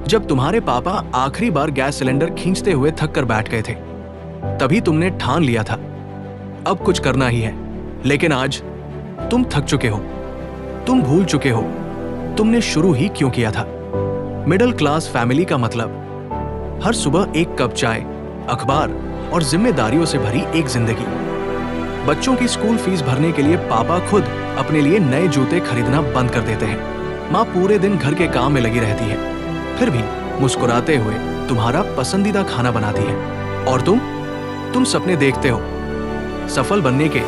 जब तुम्हारे पापा आखिरी बार गैस सिलेंडर खींचते हुए थक कर बैठ गए थे, तभी तुमने ठान लिया था अब कुछ करना ही है। लेकिन आज तुम थक चुके हो, तुम भूल चुके हो तुमने शुरू ही क्यों किया था। मिडिल क्लास फैमिली का मतलब हर सुबह एक कप चाय, अखबार और जिम्मेदारियों से भरी एक जिंदगी। बच्चों की स्कूल फीस भरने के लिए पापा खुद अपने लिए नए जूते खरीदना बंद कर देते हैं। माँ पूरे दिन घर के काम में लगी रहती है, फिर भी मुस्कुराते हुए तुम्हारा पसंदीदा खाना बनाती है। और तुम सपने देखते हो, सफल बनने के,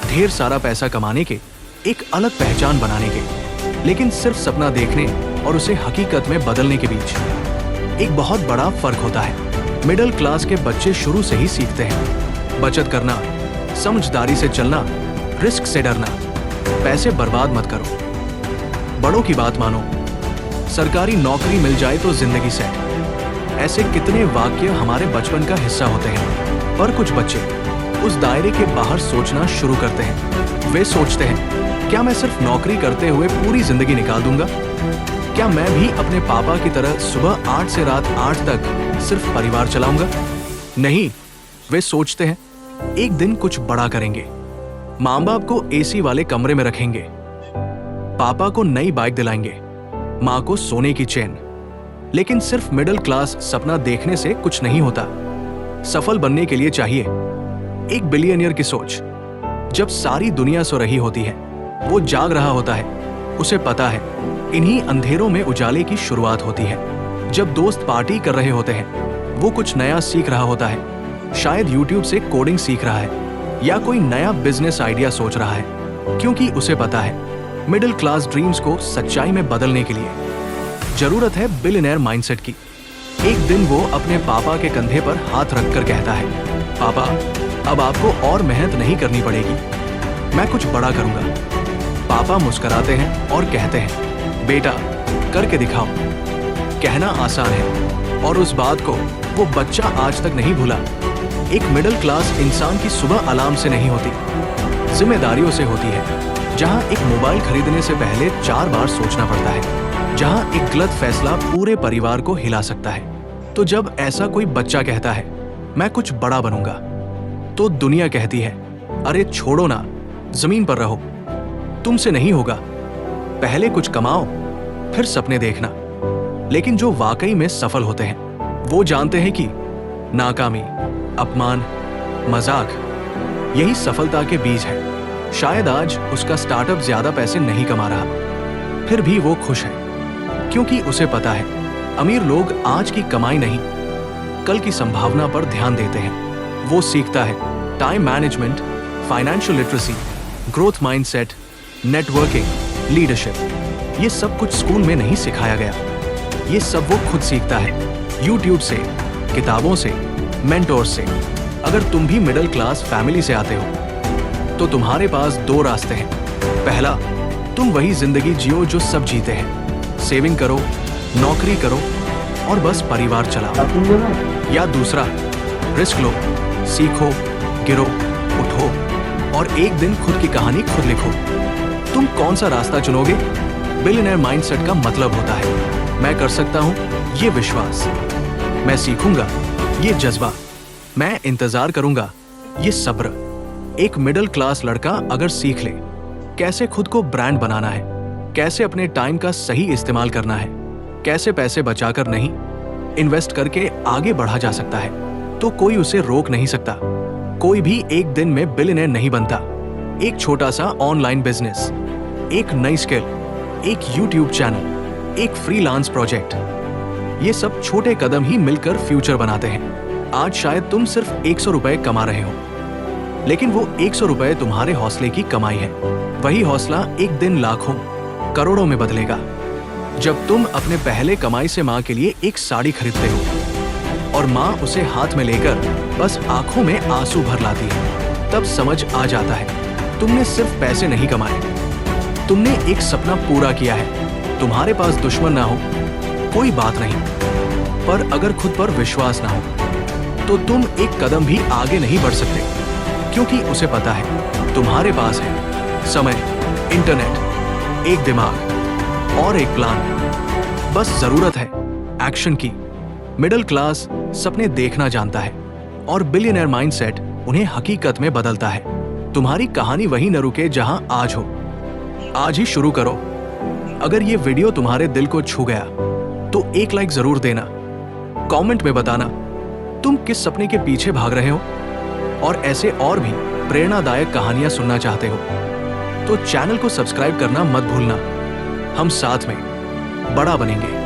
ढेर सारा पैसा कमाने के, एक अलग पहचान बनाने के। लेकिन सिर्फ सपना देखने और उसे हकीकत में बदलने के बीच एक बहुत बड़ा फर्क होता है। मिडिल क्लास के बच्चे शुरू से ही सीखते हैं बचत करना, समझदारी से चलना, रिस्क से डरना, पैसे बर्बाद मत करो, बड़ों की बात मानो, सरकारी नौकरी मिल जाए तो जिंदगी सेट। ऐसे कितने वाक्य हमारे बचपन का हिस्सा होते हैं। पर कुछ बच्चे उस दायरे के बाहर सोचना शुरू करते हैं। वे सोचते हैं, क्या मैं सिर्फ नौकरी करते हुए पूरी जिंदगी निकाल दूंगा? क्या मैं भी अपने पापा की तरह सुबह 8 से रात 8 तक सिर्फ परिवार चलाऊंगा? नहीं, वे सोचते हैं एक दिन कुछ बड़ा करेंगे, माँ बाप को एसी वाले कमरे में रखेंगे, पापा को नई बाइक दिलाएंगे, माँ को सोने की चैन। लेकिन सिर्फ मिडिल क्लास सपना देखने से कुछ नहीं होता। सफल बनने के लिए चाहिए एक बिलियनियर की सोच। जब सारी दुनिया सो रही होती है, वो जाग रहा होता है। उसे पता है इन्हीं अंधेरों में उजाले की शुरुआत होती है। जब दोस्त पार्टी कर रहे होते हैं, वो कुछ नया सीख रहा होता है। शायद YouTube से कोडिंग सीख रहा है या कोई नया बिजनेस आइडिया सोच रहा है, क्योंकि उसे पता है मिडिल क्लास ड्रीम्स को सच्चाई में बदलने के लिए जरूरत है बिलियनेयर माइंडसेट की। एक दिन वो अपने पापा के कंधे पर हाथ रखकर कहता है, पापा, अब आपको और मेहनत नहीं करनी पड़ेगी, मैं कुछ बड़ा करूंगा। पापा मुस्कुराते हैं और कहते हैं, बेटा, करके दिखाओ। कहना आसान है और उस बात को वो बच्चा आज तक नहीं भूला। एक मिडिल क्लास इंसान की सुबह अलार्म से नहीं होती, जिम्मेदारियों से होती है। जहां एक मोबाइल खरीदने से पहले 4 बार सोचना पड़ता है, जहां एक गलत फैसला पूरे परिवार को हिला सकता है। तो जब ऐसा कोई बच्चा कहता है, मैं कुछ बड़ा बनूंगा, तो दुनिया कहती है, अरे छोड़ो ना, जमीन पर रहो, तुमसे नहीं होगा। पहले कुछ कमाओ, फिर सपने देखना। लेकिन जो वाकई में सफल होते हैं, वो जानते हैं कि नाकामी, अपमान, मजाक यही सफलता के बीज है। शायद आज उसका स्टार्टअप ज्यादा पैसे नहीं कमा रहा, फिर भी वो खुश है, क्योंकि उसे पता है अमीर लोग आज की कमाई नहीं, कल की संभावना पर ध्यान देते हैं। वो सीखता है time management, financial literacy, growth mindset, networking, leadership. ये सब कुछ स्कूल में नहीं सिखाया गया, ये सब वो खुद सीखता है YouTube से, किताबों से, मेंटोर से। अगर तुम भी मिडिल क्लास फैमिली से आते हो, तो तुम्हारे पास 2 रास्ते हैं। पहला, तुम वही जिंदगी जियो जो सब जीते हैं, सेविंग करो, नौकरी करो और बस परिवार चलाओ। या दूसरा, रिस्क लो, सीखो, गिरो, उठो और एक दिन खुद की कहानी खुद लिखो। तुम कौन सा रास्ता चुनोगे? बिलियनियर माइंडसेट का मतलब होता है, मैं कर सकता हूं, ये विश्वास, मैं सीखूंगा, ये जज्बा, मैं इंतजार करूंगा, ये सब्र। एक मिडिल क्लास लड़का अगर सीख ले कैसे खुद को ब्रांड बनाना है, कैसे अपने टाइम का सही इस्तेमाल करना है, कैसे पैसे बचाकर नहीं, इन्वेस्ट करके आगे बढ़ा जा सकता है, तो कोई उसे रोक नहीं सकता। कोई भी एक दिन में बिलियनियर नहीं बनता। एक छोटा सा ऑनलाइन बिजनेस, एक नई स्किल, एक YouTube चैनल, एक फ्रीलांस प्रोजेक्ट, ये सब छोटे कदम ही मिलकर फ्यूचर बनाते हैं। आज शायद तुम सिर्फ 100 रुपए कमा रहे हो, लेकिन वो 100 रुपए तुम्हारे हौसले की कमाई है। वही हौसला एक दिन लाखों, करोड़ों में बदलेगा। जब तुम अपने पहले कमाई से माँ के लिए एक साड़ी खरीदते हो और माँ उसे हाथ में लेकर बस आंखों में आंसू भर लाती है, तब समझ आ जाता है तुमने सिर्फ पैसे नहीं कमाए, तुमने एक सपना पूरा किया है। तुम्हारे पास दुश्मन ना हो, कोई बात नहीं, पर अगर खुद पर विश्वास ना हो, तो तुम एक कदम भी आगे नहीं बढ़ सकते, क्योंकि उसे पता है तुम्हारे पास है समय, इंटरनेट, एक दिमाग और एक प्लान। बस जरूरत है एक्शन की, मिडिल क्लास सपने देखना जानता है और बिलियनर माइंडसेट उन्हें हकीकत में बदलता है। तुम्हारी कहानी वहीं न रुके जहां आज हो। आज ही शुरू करो। अगर ये वीडियो तुम्हारे दिल को छू गया तो एक लाइक जरूर देना। कमेंट में बताना तुम किस सपने के पीछे भाग रहे हो और ऐसे और भी प्रेरणादायक कहानियां सुनना चाहते हो तो चैनल को सब्सक्राइब करना मत भूलना। हम साथ में बड़ा बनेंगे।